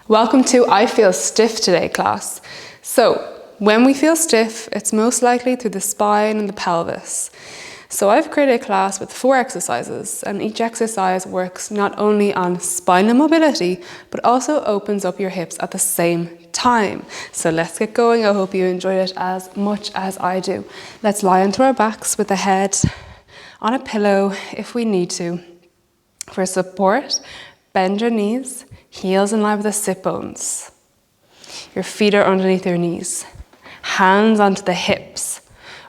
Welcome to I Feel Stiff Today class. So when we feel stiff, it's most likely through the spine and the pelvis. So I've created a class with 4 exercises, and each exercise works not only on spinal mobility, but also opens up your hips at the same time. So let's get going. I hope you enjoyed it as much as I do. Let's lie onto our backs with the head on a pillow if we need to. For support, bend your knees, heels in line with the sit bones. Your feet are underneath your knees. Hands onto the hips.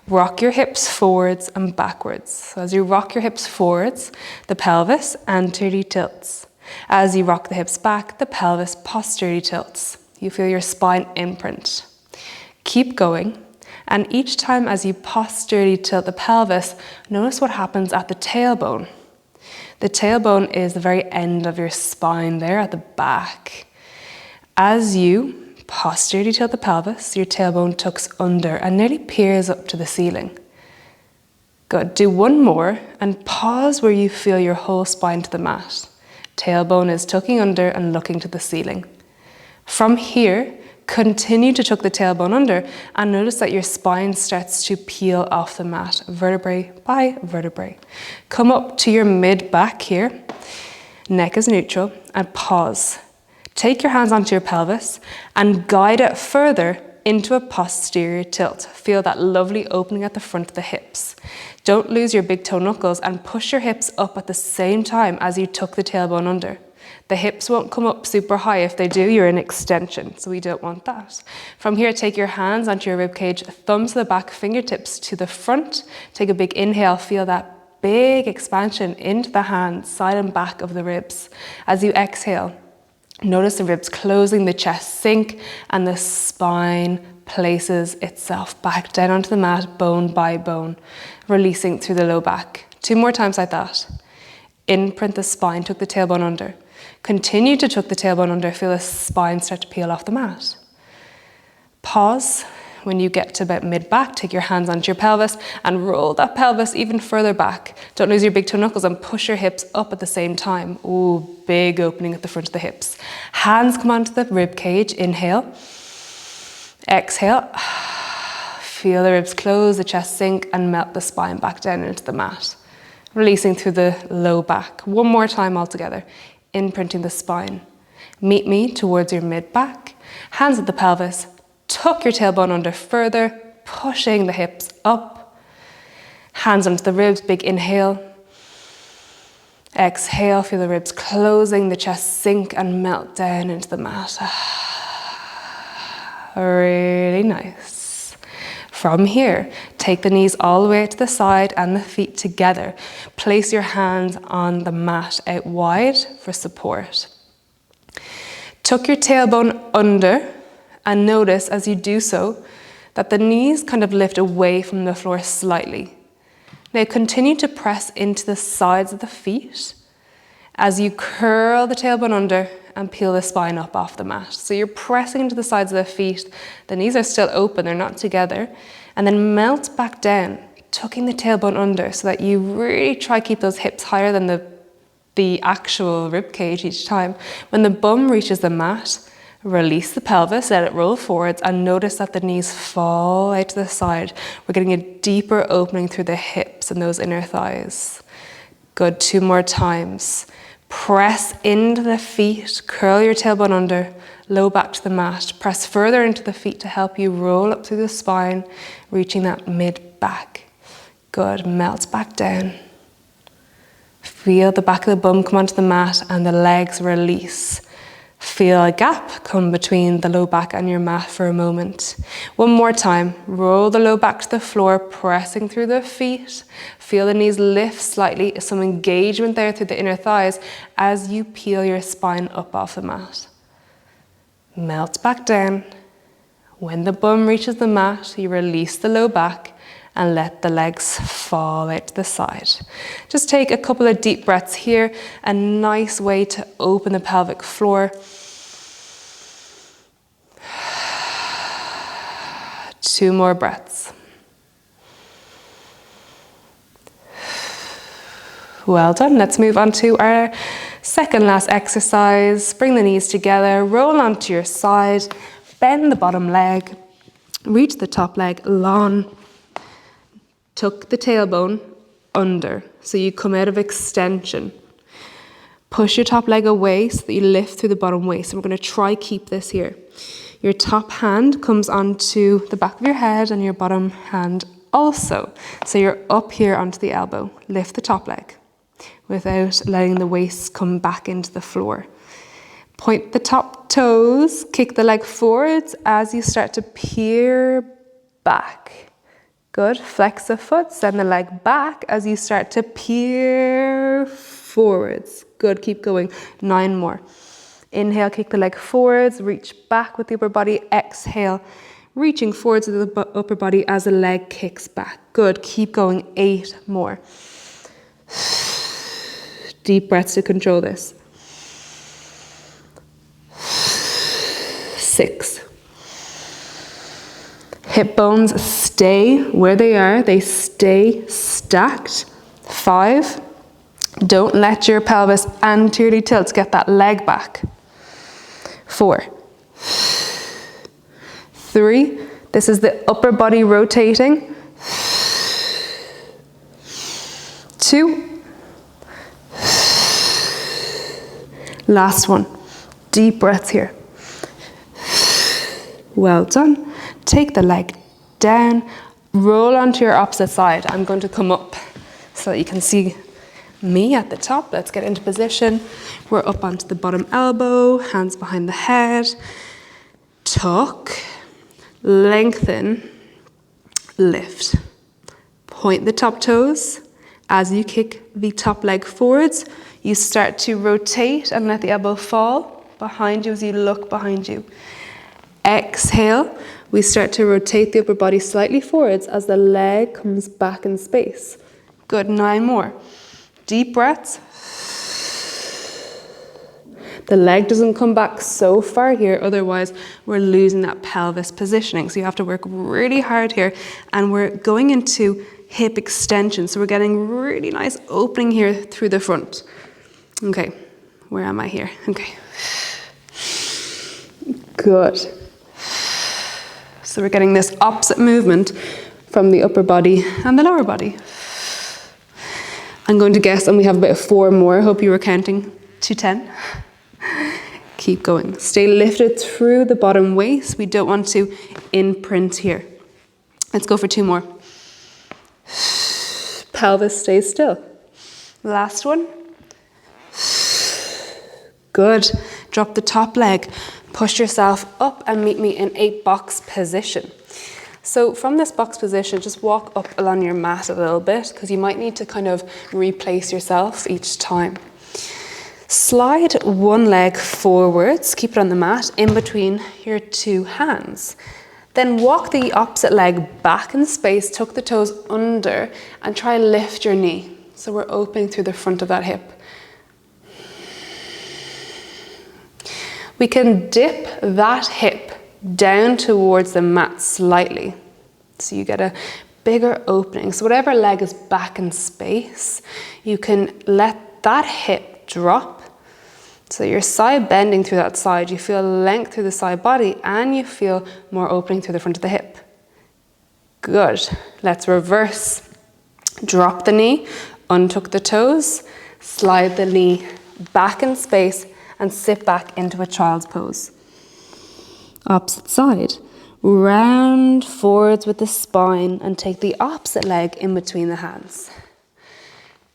Rock your hips forwards and backwards. So as you rock your hips forwards, the pelvis anteriorly tilts. As you rock the hips back, the pelvis posteriorly tilts. You feel your spine imprint. Keep going. And each time as you posteriorly tilt the pelvis, notice what happens at the tailbone. The tailbone is the very end of your spine there at the back. As you posteriorly tilt the pelvis, your tailbone tucks under and nearly peers up to the ceiling. Good. Do one more and pause where you feel your whole spine to the mat. Tailbone is tucking under and looking to the ceiling. From here, continue to tuck the tailbone under and notice that your spine starts to peel off the mat, vertebrae by vertebrae. Come up to your mid-back here, neck is neutral, and pause. Take your hands onto your pelvis and guide it further into a posterior tilt. Feel that lovely opening at the front of the hips. Don't lose your big toe knuckles and push your hips up at the same time as you tuck the tailbone under. The hips won't come up super high. If they do, you're in extension, so we don't want that. From here, take your hands onto your rib cage, thumbs to the back, fingertips to the front. Take a big inhale, feel that big expansion into the hands, side and back of the ribs. As you exhale, notice the ribs closing, the chest sink, and the spine places itself back down onto the mat, bone by bone, releasing through the low back. 2 more times like that. Imprint the spine, tuck the tailbone under. Continue to tuck the tailbone under, feel the spine start to peel off the mat. Pause. When you get to about mid-back, take your hands onto your pelvis and roll that pelvis even further back. Don't lose your big toe knuckles and push your hips up at the same time. Ooh, big opening at the front of the hips. Hands come onto the rib cage, inhale. Exhale. Feel the ribs close, the chest sink, and melt the spine back down into the mat. Releasing through the low back. 1 more time all together. Imprinting the spine. Meet me towards your mid-back. Hands at the pelvis. Tuck your tailbone under further, pushing the hips up. Hands onto the ribs, big inhale. Exhale, feel the ribs closing, the chest sink and melt down into the mat. Really nice. From here, take the knees all the way to the side and the feet together. Place your hands on the mat out wide for support. Tuck your tailbone under and notice as you do so that the knees kind of lift away from the floor slightly. Now continue to press into the sides of the feet as you curl the tailbone under and peel the spine up off the mat. So you're pressing into the sides of the feet, the knees are still open, they're not together, and then melt back down, tucking the tailbone under so that you really try to keep those hips higher than the actual rib cage each time. When the bum reaches the mat, release the pelvis, let it roll forwards, and notice that the knees fall out to the side. We're getting a deeper opening through the hips and those inner thighs. Good, 2 more times. Press into the feet, curl your tailbone under, low back to the mat. Press further into the feet to help you roll up through the spine, reaching that mid-back. Good, melt back down. Feel the back of the bum come onto the mat and the legs release. Feel a gap come between the low back and your mat for a moment. 1 more time. Roll the low back to the floor, pressing through the feet. Feel the knees lift slightly, some engagement there through the inner thighs as you peel your spine up off the mat. Melt back down. When the bum reaches the mat, you release the low back and let the legs fall out to the side. Just take a couple of deep breaths here. A nice way to open the pelvic floor. 2 more breaths. Well done. Let's move on to our Second last exercise, bring the knees together, roll onto your side, bend the bottom leg, reach the top leg long, tuck the tailbone under, so you come out of extension. Push your top leg away so that you lift through the bottom waist. And we're going to try keep this here. Your top hand comes onto the back of your head and your bottom hand also. So you're up here onto the elbow. Lift the top leg without letting the waist come back into the floor. Point the top toes, kick the leg forwards as you start to peer back. Good. Flex the foot, send the leg back as you start to peer forwards. Good. Keep going. 9 more. Inhale, kick the leg forwards, reach back with the upper body. Exhale, reaching forwards with the upper body as the leg kicks back. Good. Keep going. 8 more. Deep breaths to control this. 6. Hip bones stay where they are. They stay stacked. 5. Don't let your pelvis anteriorly tilt. Get that leg back. 4. 3. This is the upper body rotating. 2. Last one. Deep breaths here. Well done. Take the leg down. Roll onto your opposite side. I'm going to come up so that you can see me at the top. Let's get into position. We're up onto the bottom elbow, hands behind the head. Tuck, lengthen, lift. Point the top toes. As you kick the top leg forwards, you start to rotate and let the elbow fall behind you as you look behind you. Exhale, we start to rotate the upper body slightly forwards as the leg comes back in space. Good. 9 more. Deep breaths. The leg doesn't come back so far here, otherwise we're losing that pelvis positioning. So you have to work really hard here, and we're going into hip extension. So we're getting really nice opening here through the front. Okay, where am I here? Okay. Good. So we're getting this opposite movement from the upper body and the lower body. I'm going to guess, and we have about 4 more. Hope you were counting to 10. Keep going. Stay lifted through the bottom waist. We don't want to imprint here. Let's go for 2 more. Pelvis stays still. Last one. Good. Drop the top leg. Push yourself up and meet me in a box position. So from this box position, just walk up along your mat a little bit, because you might need to kind of replace yourself each time. Slide one leg forwards, keep it on the mat, in between your 2 hands. Then walk the opposite leg back in space, tuck the toes under, and try and lift your knee. So we're opening through the front of that hip. We can dip that hip down towards the mat slightly, so you get a bigger opening. So whatever leg is back in space, you can let that hip drop. So you're side bending through that side. You feel length through the side body, and you feel more opening through the front of the hip. Good. Let's reverse. Drop the knee, untuck the toes, slide the knee back in space, and sit back into a child's pose. Opposite side. Round forwards with the spine and take the opposite leg in between the hands.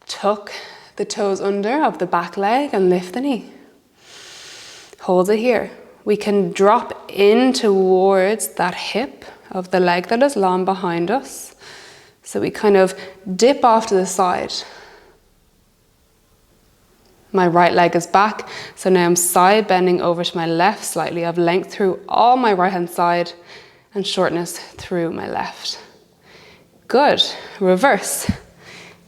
Tuck the toes under of the back leg and lift the knee. Hold it here. We can drop in towards that hip of the leg that is long behind us. So we kind of dip off to the side. My right leg is back, so now I'm side bending over to my left slightly. I have length through all my right hand side and shortness through my left. Good. Reverse.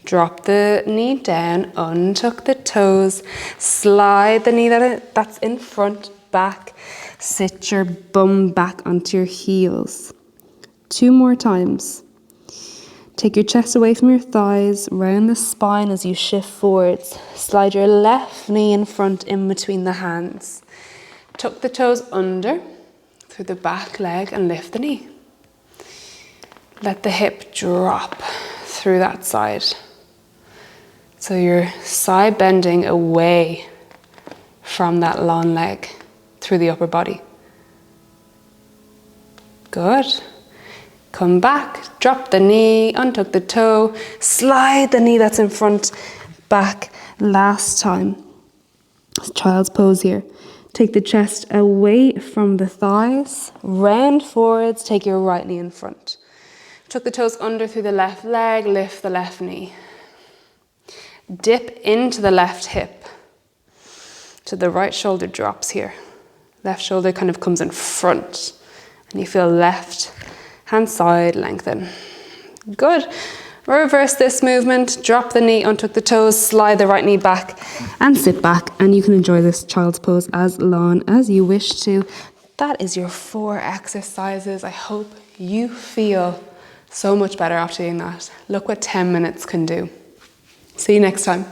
Drop the knee down, untuck the toes, slide the knee that's in front back, sit your bum back onto your heels. 2 more times. Take your chest away from your thighs, round the spine as you shift forwards. Slide your left knee in front in between the hands. Tuck the toes under through the back leg and lift the knee. Let the hip drop through that side. So you're side bending away from that long leg through the upper body. Good. Come back, drop the knee, untuck the toe, slide the knee that's in front back. Last time. Child's pose here. Take the chest away from the thighs, round forwards, take your right knee in front. Tuck the toes under through the left leg, lift the left knee. Dip into the left hip. So the right shoulder drops here. Left shoulder kind of comes in front. And you feel left hand side lengthen. Good. Reverse this movement. Drop the knee, untuck the toes, slide the right knee back and sit back. And you can enjoy this child's pose as long as you wish to. That is your 4 exercises. I hope you feel so much better after doing that. Look what 10 minutes can do. See you next time.